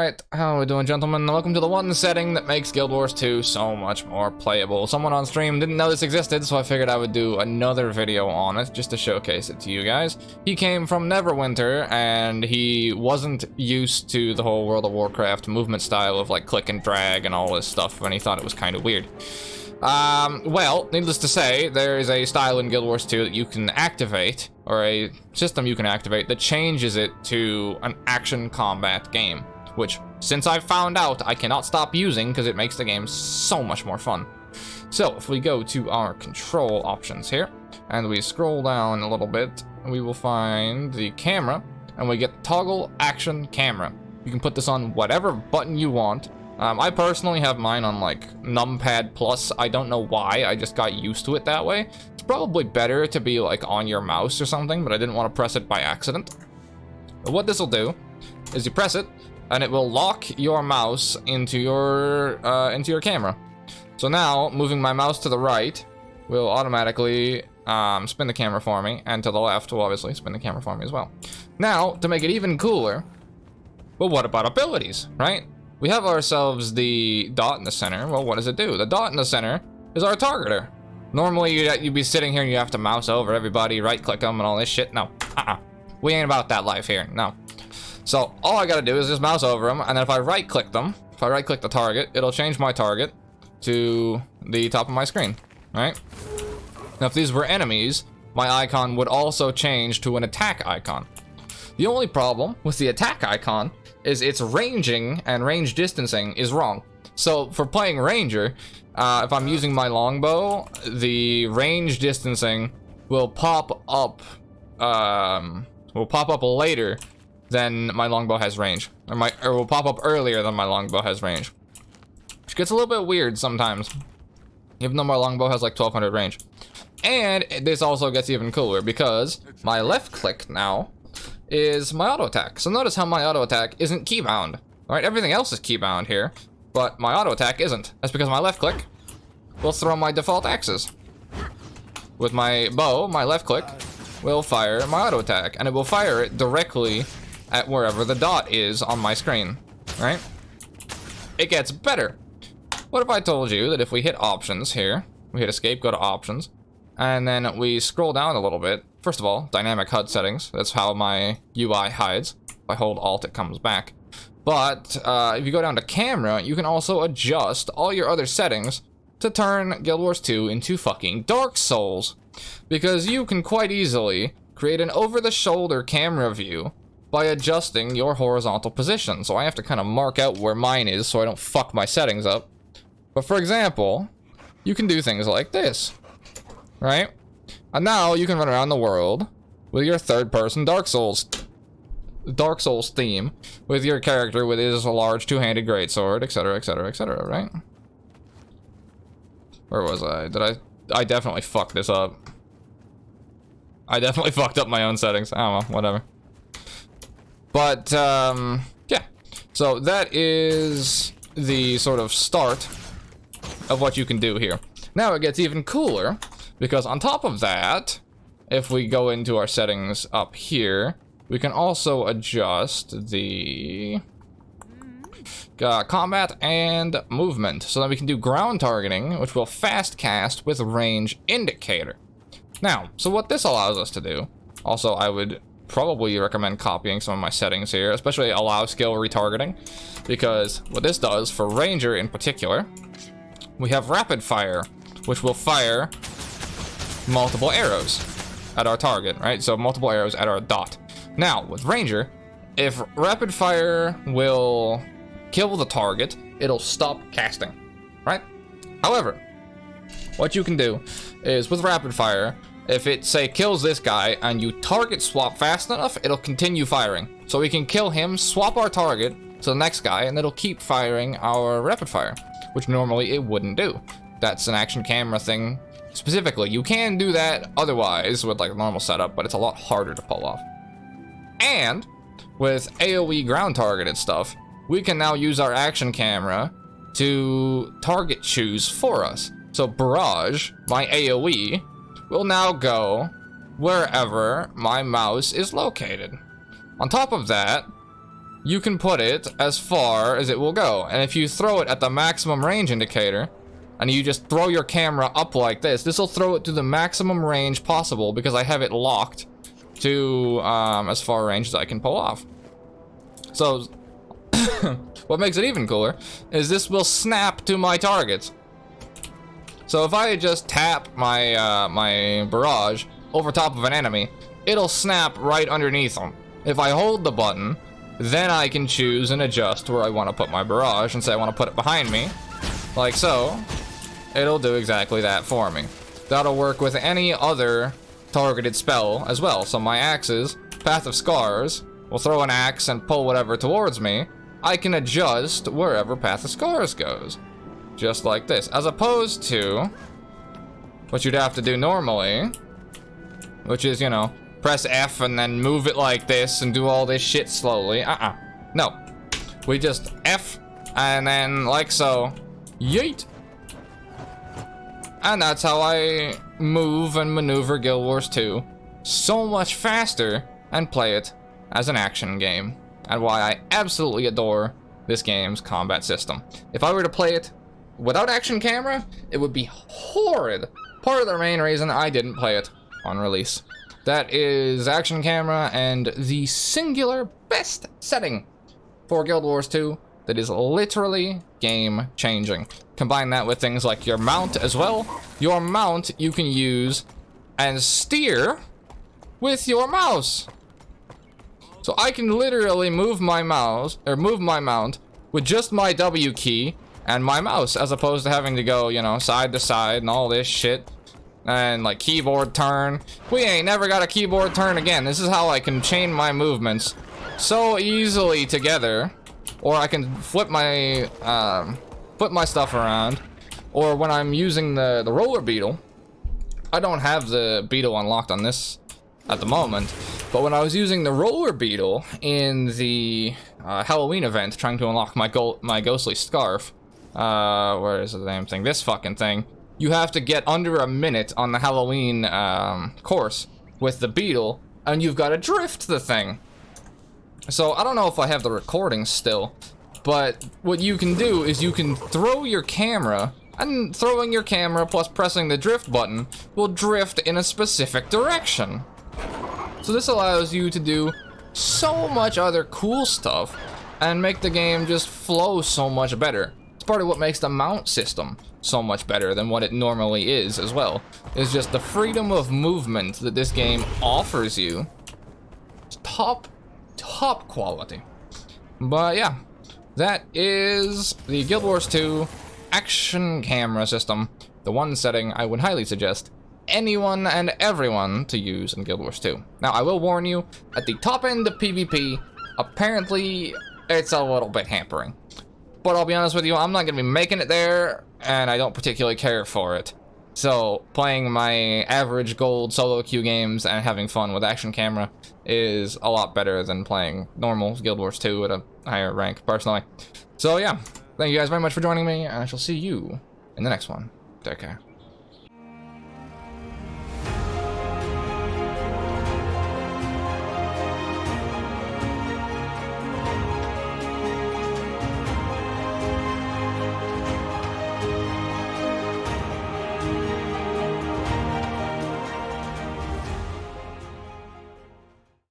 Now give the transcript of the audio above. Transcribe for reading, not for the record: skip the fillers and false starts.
Alright, how are we doing, gentlemen? Welcome to the one setting that makes Guild Wars 2 so much more playable. Someone on stream didn't know this existed, so I figured I would do another video on it, just to showcase it to you guys. He came from Neverwinter, and he wasn't used to the whole World of Warcraft movement style of, like, click and drag and all this stuff, and he thought it was kind of weird. Well, needless to say, there is a style in Guild Wars 2 that you can activate, or a system you can activate, that changes it to an action combat game. Which, since I've found out, I cannot stop using because it makes the game so much more fun. So, if we go to our control options here, and we scroll down a little bit, we will find the camera, and we get toggle action camera. You can put this on whatever button you want. I personally have mine on, like, numpad plus. I don't know why, I just got used to it that way. It's probably better to be, like, on your mouse or something, but I didn't want to press it by accident. But what this will do is you press it, and it will lock your mouse into your camera. So now, moving my mouse to the right will automatically spin the camera for me, and to the left will obviously spin the camera for me as well. Now, to make it even cooler, well, what about abilities, right? We have ourselves the dot in the center. Well, what does it do? The dot in the center is our targeter. Normally, you'd be sitting here and you have to mouse over everybody, right-click them and all this shit. No, we ain't about that life here, no. So all I gotta do is just mouse over them, and then if I right-click them, if I right-click the target, it'll change my target to the top of my screen, right? Now if these were enemies, my icon would also change to an attack icon. The only problem with the attack icon is its ranging and range distancing is wrong. So for playing Ranger, if I'm using my longbow, the range distancing will pop up later than my longbow has range, or will pop up earlier than my longbow has range, which gets a little bit weird sometimes, even though my longbow has like 1200 range. And this also gets even cooler because my left click now is my auto attack. So notice how my auto attack isn't keybound. All right, everything else is keybound here, but my auto attack isn't. That's because my left click will throw my default axes. With my bow, my left click will fire my auto attack, and it will fire it directly at wherever the dot is on my screen, right? It gets better. What if I told you that if we hit options here, we hit escape, go to options, and then we scroll down a little bit. First of all, dynamic HUD settings. That's how my UI hides. If I hold Alt, it comes back. But if you go down to camera, you can also adjust all your other settings to turn Guild Wars 2 into fucking Dark Souls. Because you can quite easily create an over-the-shoulder camera view by adjusting your horizontal position. So I have to kind of mark out where mine is so I don't fuck my settings up. But for example, you can do things like this, right? And now you can run around the world with your third-person Dark Souls theme, with your character with his large two-handed greatsword, etc., etc., etc., right? Where was I? I definitely fucked this up. I definitely fucked up my own settings. I don't know, whatever. But, yeah. So that is the sort of start of what you can do here. Now it gets even cooler, because on top of that, if we go into our settings up here, we can also adjust the combat and movement, so that we can do ground targeting, which will fast cast with range indicator. Now, so what this allows us to do, also I would probably recommend copying some of my settings here, especially allow skill retargeting, because what this does for Ranger in particular, we have rapid fire, which will fire multiple arrows at our target, right? So multiple arrows at our dot. Now, with Ranger, if rapid fire will kill the target, it'll stop casting, right? However, what you can do is with rapid fire, if it, say, kills this guy and you target swap fast enough, it'll continue firing. So we can kill him, swap our target to the next guy, and it'll keep firing our rapid fire, which normally it wouldn't do. That's an action camera thing specifically. You can do that otherwise with like a normal setup, but it's a lot harder to pull off. And with AoE ground targeted stuff, we can now use our action camera to target choose for us. So Barrage, my AoE, will now go wherever my mouse is located. On top of that, you can put it as far as it will go. And if you throw it at the maximum range indicator, and you just throw your camera up like this, this will throw it to the maximum range possible because I have it locked to as far range as I can pull off. So what makes it even cooler is this will snap to my targets. So if I just tap my my barrage over top of an enemy, it'll snap right underneath them. If I hold the button, then I can choose and adjust where I want to put my barrage and say I want to put it behind me, like so. It'll do exactly that for me. That'll work with any other targeted spell as well. So my axes, Path of Scars, will throw an axe and pull whatever towards me. I can adjust wherever Path of Scars goes. Just like this. As opposed to what you'd have to do normally, which is, you know, press F and then move it like this and do all this shit slowly. No. We just F and then like so. Yeet. And that's how I move and maneuver Guild Wars 2 so much faster and play it as an action game. And why I absolutely adore this game's combat system. If I were to play it without action camera, it would be horrid. Part of the main reason I didn't play it on release. That is action camera and the singular best setting for Guild Wars 2 that is literally game changing. Combine that with things like your mount as well. Your mount you can use and steer with your mouse. So I can literally move my mouse or move my mount with just my W key and my mouse, as opposed to having to go, you know, side to side and all this shit. And like keyboard turn. We ain't never got a keyboard turn again. This is how I can chain my movements so easily together. Or I can flip my stuff around. Or when I'm using the roller beetle, I don't have the beetle unlocked on this at the moment. But when I was using the roller beetle in the Halloween event, trying to unlock my ghostly scarf, where is the damn thing? This fucking thing. You have to get under a minute on the Halloween course with the beetle, and you've got to drift the thing. So I don't know if I have the recording still, but what you can do is you can throw your camera, and throwing your camera plus pressing the drift button will drift in a specific direction. So this allows you to do so much other cool stuff and make the game just flow so much better. It's part of what makes the mount system so much better than what it normally is as well. It's just the freedom of movement that this game offers you. It's top quality. But yeah, that is the Guild Wars 2 action camera system. The one setting I would highly suggest anyone and everyone to use in Guild Wars 2. Now, I will warn you, at the top end of PvP, apparently it's a little bit hampering. But I'll be honest with you, I'm not going to be making it there, and I don't particularly care for it. So, playing my average gold solo queue games and having fun with action camera is a lot better than playing normal Guild Wars 2 at a higher rank, personally. So yeah, thank you guys very much for joining me, and I shall see you in the next one. Take care.